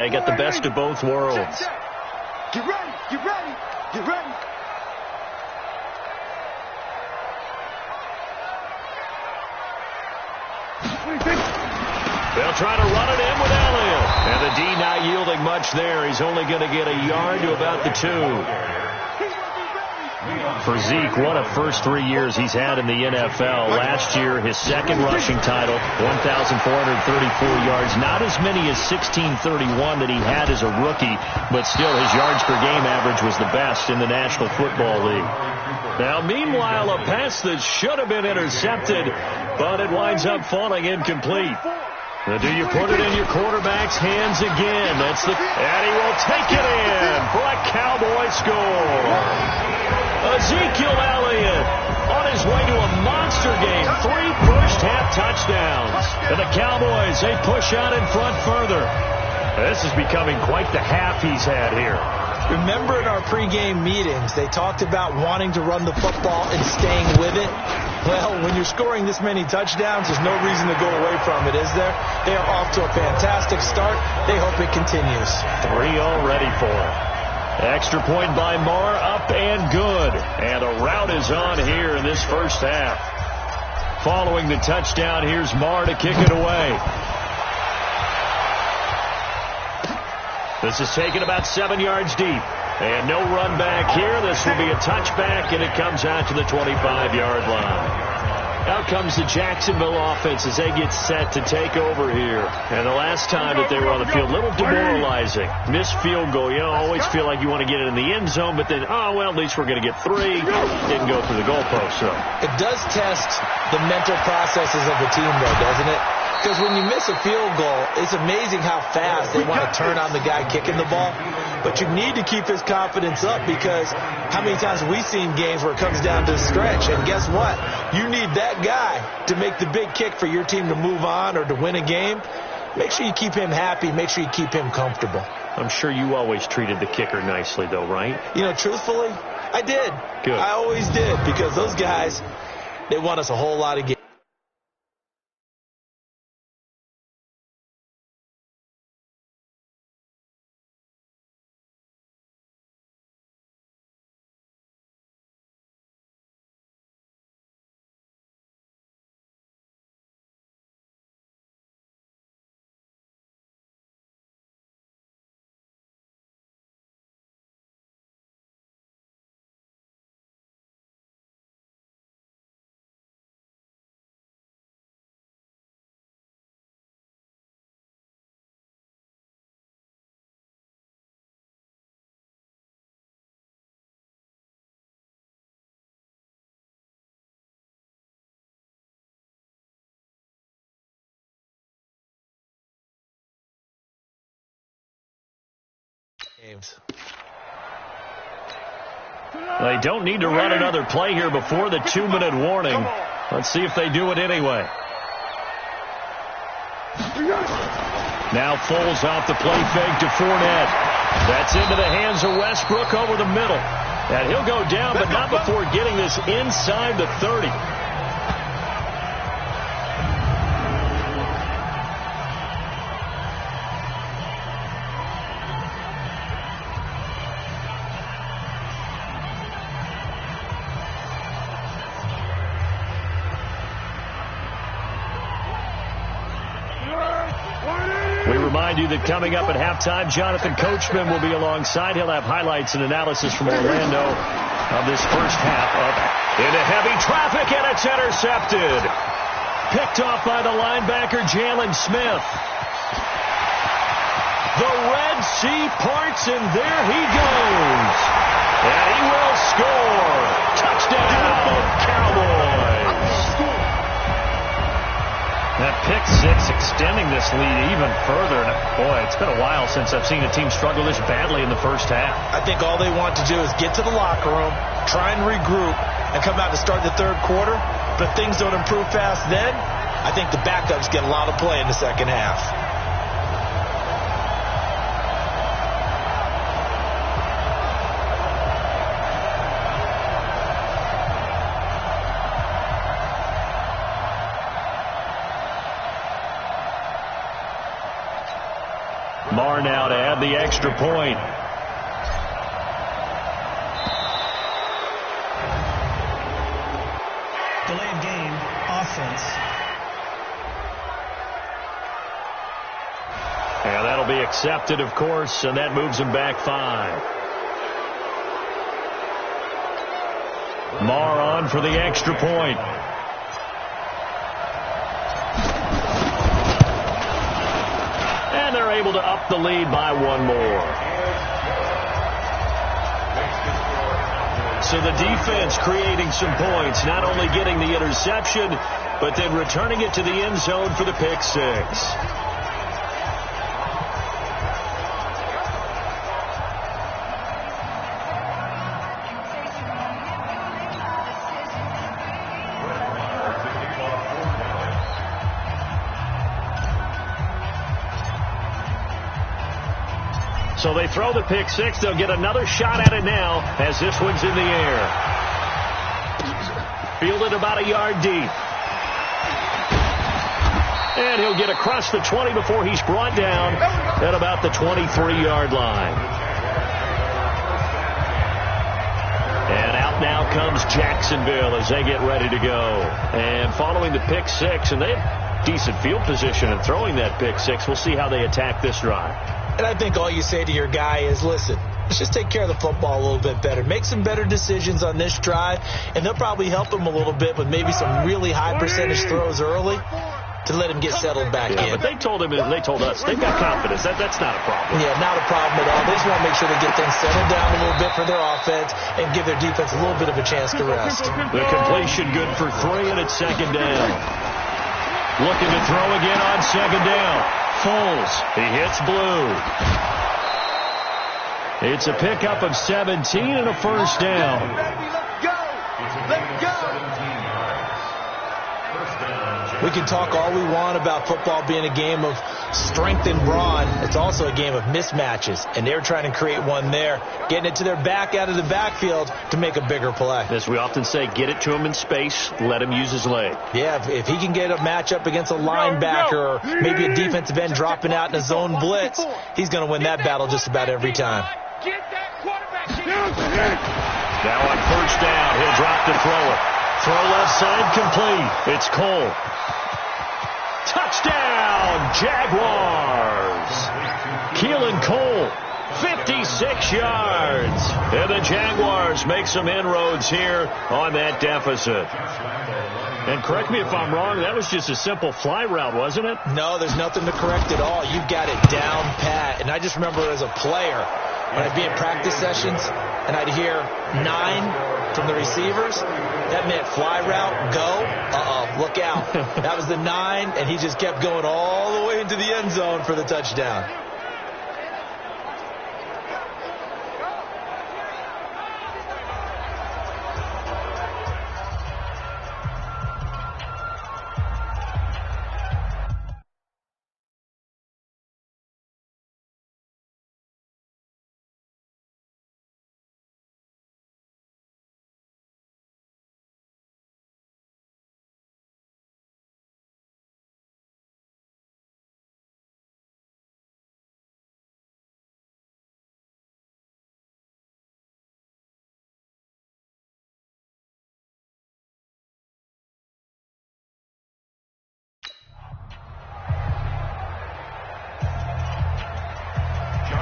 They got the best of both worlds. Get ready, get ready, get ready. They'll try to run it in with Elliott. And the D not yielding much there. He's only going to get a yard to about the 2. For Zeke, what a first 3 years he's had in the NFL. Last year, his second rushing title, 1,434 yards. Not as many as 1,631 that he had as a rookie, but still his yards per game average was the best in the National Football League. Now, meanwhile, a pass that should have been intercepted, but it winds up falling incomplete. Now, do you put it in your quarterback's hands again? And he will take it in for a Cowboy score. Ezekiel Elliott on his way to a monster game. 3 first-half touchdowns. And the Cowboys, they push out in front further. This is becoming quite the half he's had here. Remember in our pregame meetings, they talked about wanting to run the football and staying with it. Well, when you're scoring this many touchdowns, there's no reason to go away from it, is there? They are off to a fantastic start. They hope it continues. 3 already for him. Extra point by Marr, up and good. And a rout is on here in this first half. Following the touchdown, here's Marr to kick it away. This is taken about 7 yards deep. And no run back here. This will be a touchback, and it comes out to the 25-yard line. Out comes the Jacksonville offense as they get set to take over here. And the last time that they were on the field, a little demoralizing. Missed field goal. You always feel like you want to get it in the end zone, but then, oh, well, at least we're going to get 3. Didn't go through the goalpost, though. It does test the mental processes of the team, though, doesn't it? Because when you miss a field goal, it's amazing how fast they want to turn on the guy kicking the ball. But you need to keep his confidence up, because how many times have we seen games where it comes down to the stretch? And guess what? You need that guy to make the big kick for your team to move on or to win a game. Make sure you keep him happy. Make sure you keep him comfortable. I'm sure you always treated the kicker nicely, though, right? You know, truthfully, I did. Good. I always did, because those guys, they won us a whole lot of games. They don't need to run another play here before the 2-minute warning. Let's see if they do it anyway. Now Foles off the play fake to Fournette. That's into the hands of Westbrook over the middle. And he'll go down, but not before getting this inside the 30. You that coming up at halftime, Jonathan Coachman will be alongside. He'll have highlights and analysis from Orlando of this first half. Up into heavy traffic, and it's intercepted. Picked off by the linebacker, Jalen Smith. The Red Sea parts, and there he goes. And he will score. Touchdown, Cowboys. That pick six extending this lead even further. Boy, it's been a while since I've seen a team struggle this badly in the first half. I think all they want to do is get to the locker room, try and regroup, and come out to start the third quarter. But if things don't improve fast then, I think the backups get a lot of play in the second half. Lamar now to add the extra point. Delayed game, offense. And that'll be accepted, of course, and that moves him back 5. Lamar on for the extra point. And they're able to up the lead by 1 more. So the defense creating some points, not only getting the interception, but then returning it to the end zone for the pick 6. So they throw the pick 6. They'll get another shot at it now as this one's in the air. Fielded about a yard deep. And he'll get across the 20 before he's brought down at about the 23-yard line. And out now comes Jacksonville as they get ready to go. And following the pick 6, and they have decent field position in throwing that pick 6. We'll see how they attack this drive. And I think all you say to your guy is, listen, let's just take care of the football a little bit better. Make some better decisions on this drive, and they'll probably help him a little bit with maybe some really high percentage throws early to let him get settled back in. But they told him, and they told us, they've got confidence. That's not a problem. Yeah, not a problem at all. They just want to make sure they get things settled down a little bit for their offense and give their defense a little bit of a chance to rest. The completion good for 3, and it's 2nd down. Looking to throw again on 2nd down. Foles. He hits Blue. It's a pickup of 17 and a first down. Let's go. We can talk all we want about football being a game of strength and brawn. It's also a game of mismatches, and they're trying to create one there, getting it to their back out of the backfield to make a bigger play. As we often say, get it to him in space, let him use his leg. Yeah, if he can get a matchup against a linebacker or maybe a defensive end dropping out in a zone blitz, he's going to win that battle just about every time. Now on first down, he'll drop to throw it. Throw left side complete. It's Cole. Touchdown, Jaguars. Keelan Cole, 56 yards. And the Jaguars make some inroads here on that deficit. And correct me if I'm wrong, that was just a simple fly route, wasn't it? No, there's nothing to correct at all. You've got it down pat. And I just remember as a player, when I'd be in practice sessions and I'd hear 9 from the receivers, that meant fly route, go, look out. That was the 9, and he just kept going all the way into the end zone for the touchdown.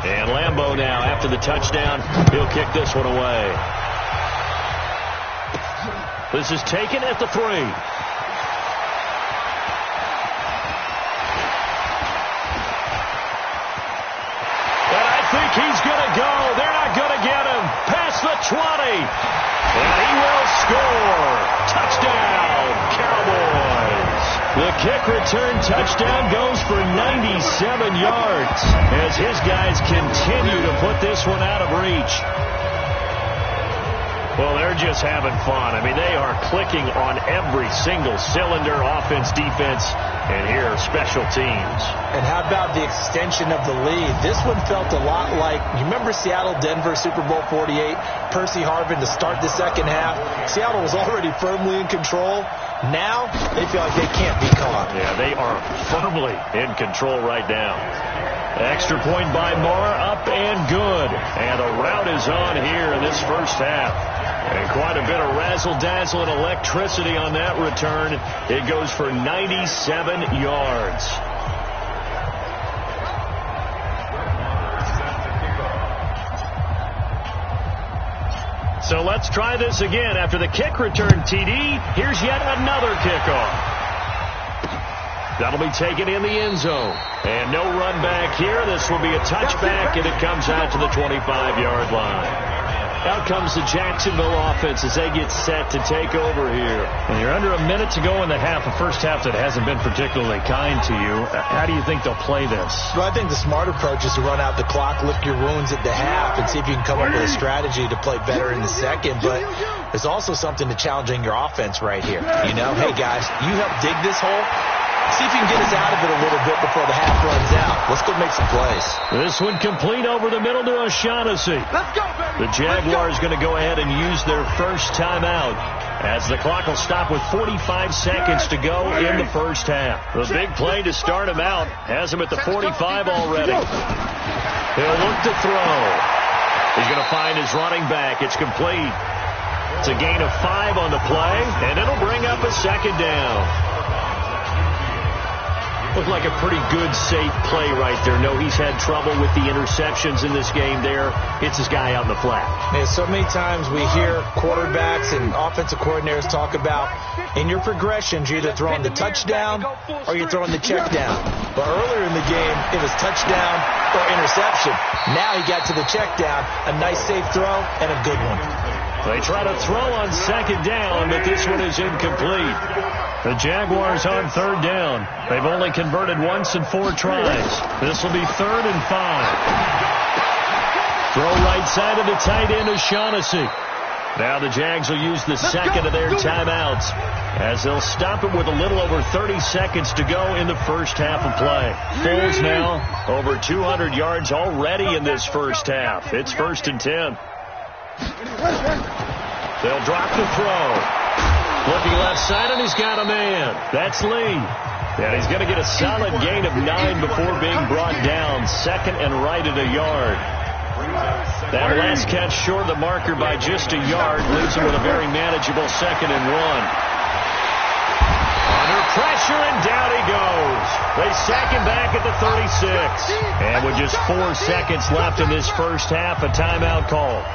And Lambeau now, after the touchdown, he'll kick this one away. This is taken at the 3. And I think he's going to go. They're not going to get him. Past the 20. And he will score. Touchdown, Cowboys. The kick return touchdown goes for 97 yards as his guys continue to put this one out of reach. Well, they're just having fun. I mean, they are clicking on every single cylinder, offense, defense, and here, special teams. And how about the extension of the lead? This one felt a lot like, you remember Seattle-Denver Super Bowl 48, Percy Harvin to start the second half? Seattle was already firmly in control. Now, they feel like they can't be caught. Yeah, they are firmly in control right now. Extra point by Mara, up and good. And a rout is on here in this first half. And quite a bit of razzle-dazzle and electricity on that return. It goes for 97 yards. So let's try this again. After the kick return TD, here's yet another kickoff. That'll be taken in the end zone. And no run back here. This will be a touchback, and it comes out to the 25-yard line. Out comes the Jacksonville offense as they get set to take over here. And you're under a minute to go in the half, a first half that hasn't been particularly kind to you. How do you think they'll play this? Well, I think the smart approach is to run out the clock, lick your wounds at the half, and see if you can come up with a strategy to play better in the second. But there's also something to challenging your offense right here. You know, hey, guys, you help dig this hole. See if you can get us out of it a little bit before the half runs out. Let's go make some plays. This one complete over the middle to O'Shaughnessy. Let's go, baby. The Jaguars going to go ahead and use their first timeout as the clock will stop with 45 seconds to go in the first half. The big play to start him out has him at the 45 already. He'll look to throw. He's going to find his running back. It's complete. It's a gain of 5 on the play, and it'll bring up a second down. Looked like a pretty good, safe play right there. No, he's had trouble with the interceptions in this game there. Hits his guy out in the flat. Man, so many times we hear quarterbacks and offensive coordinators talk about in your progressions, you're either throwing the touchdown or you're throwing the check down. But earlier in the game, it was touchdown or interception. Now he got to the check down, a nice safe throw, and a good one. They try to throw on second down, but this one is incomplete. The Jaguars on third down. They've only converted once in 4 tries. This will be 3rd and 5. Throw right side of the tight end, O'Shaughnessy. Now the Jags will use the second of their timeouts as they'll stop it with a little over 30 seconds to go in the first half of play. Foles now over 200 yards already in this first half. It's 1st and 10. They'll drop the throw. Looking left side, and he's got a man. That's Lee. And he's going to get a solid gain of 9 before being brought down. 2nd and right at a yard. That last catch short of the marker by just a yard leaves him with a very manageable 2nd and 1. Under pressure, and down he goes. They sack him back at the 36. And with just 4 seconds left in this first half, a timeout call.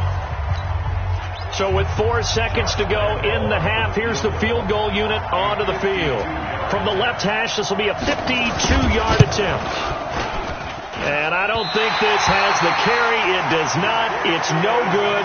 So with 4 seconds to go in the half, here's the field goal unit onto the field. From the left hash, this will be a 52-yard attempt. And I don't think this has the carry. It does not. It's no good.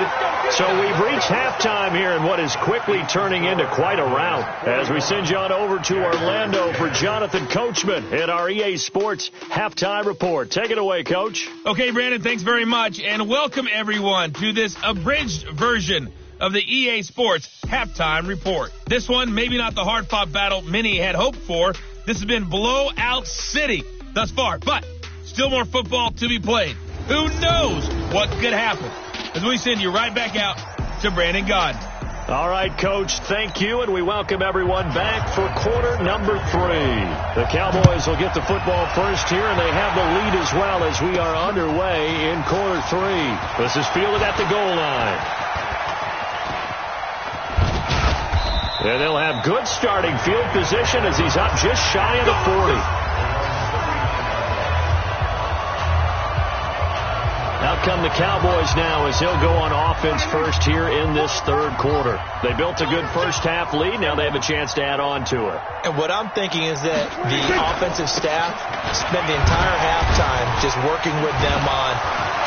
So we've reached halftime here in what is quickly turning into quite a rout. As we send you on over to Orlando for Jonathan Coachman at our EA Sports Halftime Report. Take it away, Coach. Okay, Brandon, thanks very much. And welcome, everyone, to this abridged version of the EA Sports Halftime Report. This one, maybe not the hard-fought battle many had hoped for. This has been blowout city thus far, but still more football to be played. Who knows what could happen? As we send you right back out to Brandon Gaudin. All right, Coach, thank you, and we welcome everyone back for quarter number 3. The Cowboys will get the football first here, and they have the lead as well as we are underway in quarter 3. This is fielded at the goal line. And they'll have good starting field position as he's up just shy of the 40. Out come the Cowboys now as they'll go on offense first here in this third quarter. They built a good first half lead. Now they have a chance to add on to it. And what I'm thinking is that the offensive staff spent the entire halftime just working with them on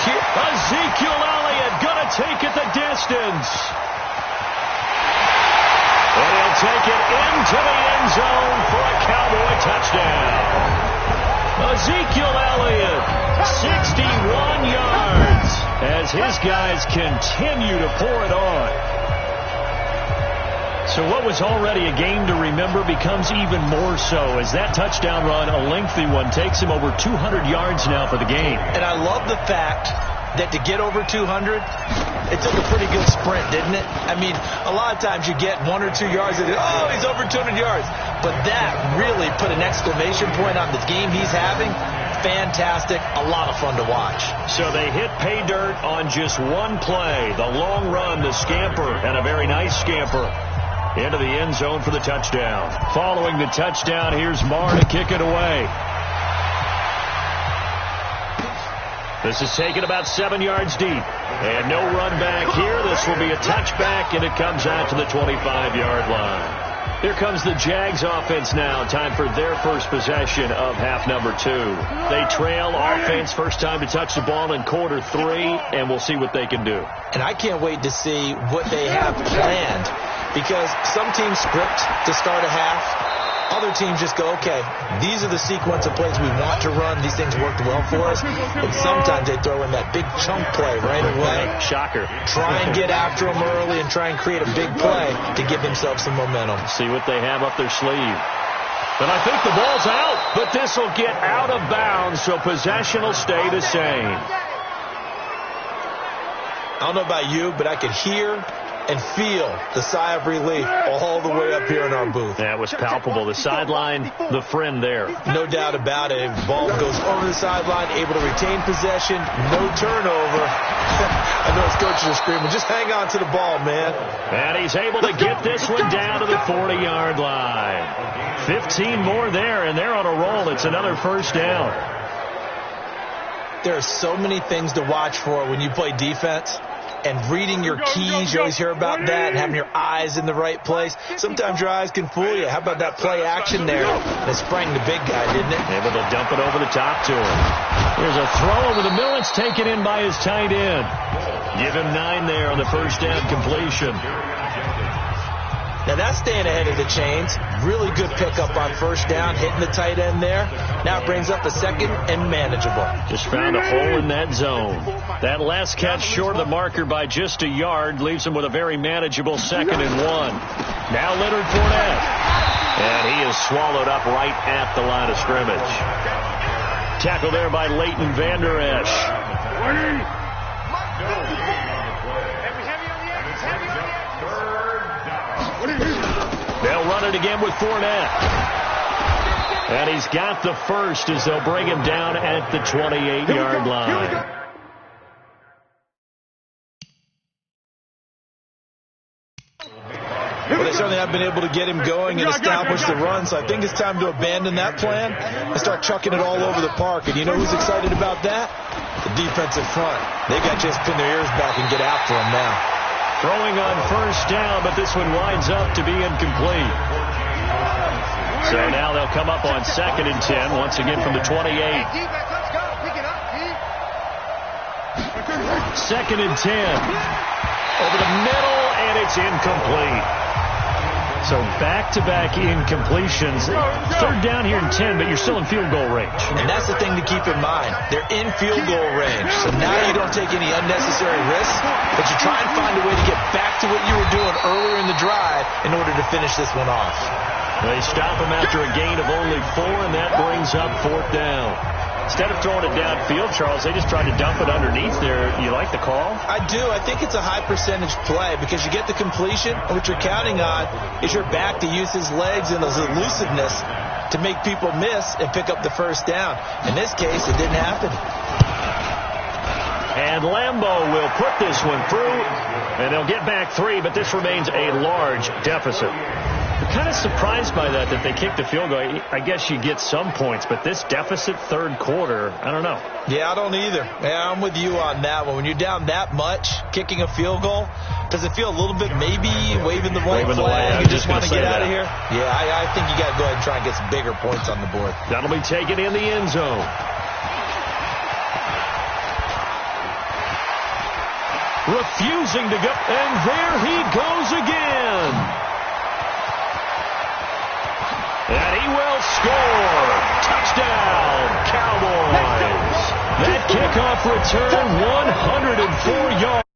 here. Ezekiel Elliott going to take it the distance. And he'll take it into the end zone for a Cowboy touchdown. Ezekiel Elliott, 61 yards, as his guys continue to pour it on. So what was already a game to remember becomes even more so as that touchdown run, a lengthy one, takes him over 200 yards now for the game. And I love the fact that to get over 200, it took a pretty good sprint, didn't it? I mean, a lot of times you get 1 or 2 yards and, oh, he's over 200 yards. But that really put an exclamation point on the game he's having. fantastic, a lot of fun to watch. So they hit pay dirt on just one play. The long run, the scamper, and a very nice scamper into the end zone for the touchdown. Following the touchdown, here's Marr to kick it away. This is taken about 7 yards deep. And no run back here. This will be a touchback, and it comes out to the 25-yard line. Here comes the Jags offense now. Time for their first possession of half number 2. They trail offense, first time to touch the ball in quarter 3, and we'll see what they can do. And I can't wait to see what they have planned, because some teams script to start a half. Other teams just go, okay, these are the sequence of plays we want to run. These things worked well for us. And sometimes they throw in that big chunk play right away. Shocker. Try and get after them early and try and create a big play to give themselves some momentum. See what they have up their sleeve. But I think the ball's out, but this will get out of bounds, so possession will stay the same. I don't know about you, but I could hear and feel the sigh of relief all the way up here in our booth. That was palpable. The sideline, the friend there. No doubt about it. Ball goes over the sideline, able to retain possession, no turnover. I know his coaches are screaming, just hang on to the ball, man. And he's able to get this one down to the 40-yard line. 15 more there, and they're on a roll. It's another first down. There are so many things to watch for when you play defense. And reading your keys, you always hear about that, and having your eyes in the right place. Sometimes your eyes can fool you. How about that play action there? That sprang the big guy, didn't it? Able to dump it over the top to him. There's a throw over the middle. It's taken in by his tight end. Give him 9 there on the first down completion. Now that's staying ahead of the chains. Really good pickup on first down, hitting the tight end there. Now it brings up a second and manageable. Just found a hole in that zone. That last catch short of the marker by just a yard leaves him with a very manageable 2nd and 1. Now Leonard Fournette. And he is swallowed up right at the line of scrimmage. Tackle there by Leighton Vander Esch. They'll run it again with Fournette. And he's got the first as they'll bring him down at the 28-yard line. Well, they certainly have been able to get him going and establish the run, so I think it's time to abandon that plan and start chucking it all over the park. And you know who's excited about that? The defensive front. They got to just pin their ears back and get after him now. Throwing on first down, but this one winds up to be incomplete. So now they'll come up on 2nd and 10, once again from the 28. 2nd and 10. Over the middle, and it's incomplete. So back-to-back incompletions. 3rd down here in 10, but you're still in field goal range. And that's the thing to keep in mind. They're in field goal range. So now you don't take any unnecessary risks, but you try and find a way to get back to what you were doing earlier in the drive in order to finish this one off. They stop him after a gain of only 4, and that brings up 4th down. Instead of throwing it downfield, Charles, they just tried to dump it underneath there. You like the call? I do. I think it's a high percentage play because you get the completion, and what you're counting on is your back to use his legs and his elusiveness to make people miss and pick up the first down. In this case, it didn't happen. And Lambeau will put this one through, and they'll get back 3, but this remains a large deficit. I'm kind of surprised by that they kicked the field goal. I guess you get some points, but this deficit 3rd quarter, I don't know. Yeah, I don't either. Yeah, I'm with you on that one. When you're down that much, kicking a field goal, does it feel a little bit maybe waving the white flag? You just want to get out of here? Yeah, I think you got to go ahead and try and get some bigger points on the board. That'll be taken in the end zone. Refusing to go, and there he goes again. And he will score. Touchdown, Cowboys. That kickoff return, 104 yards.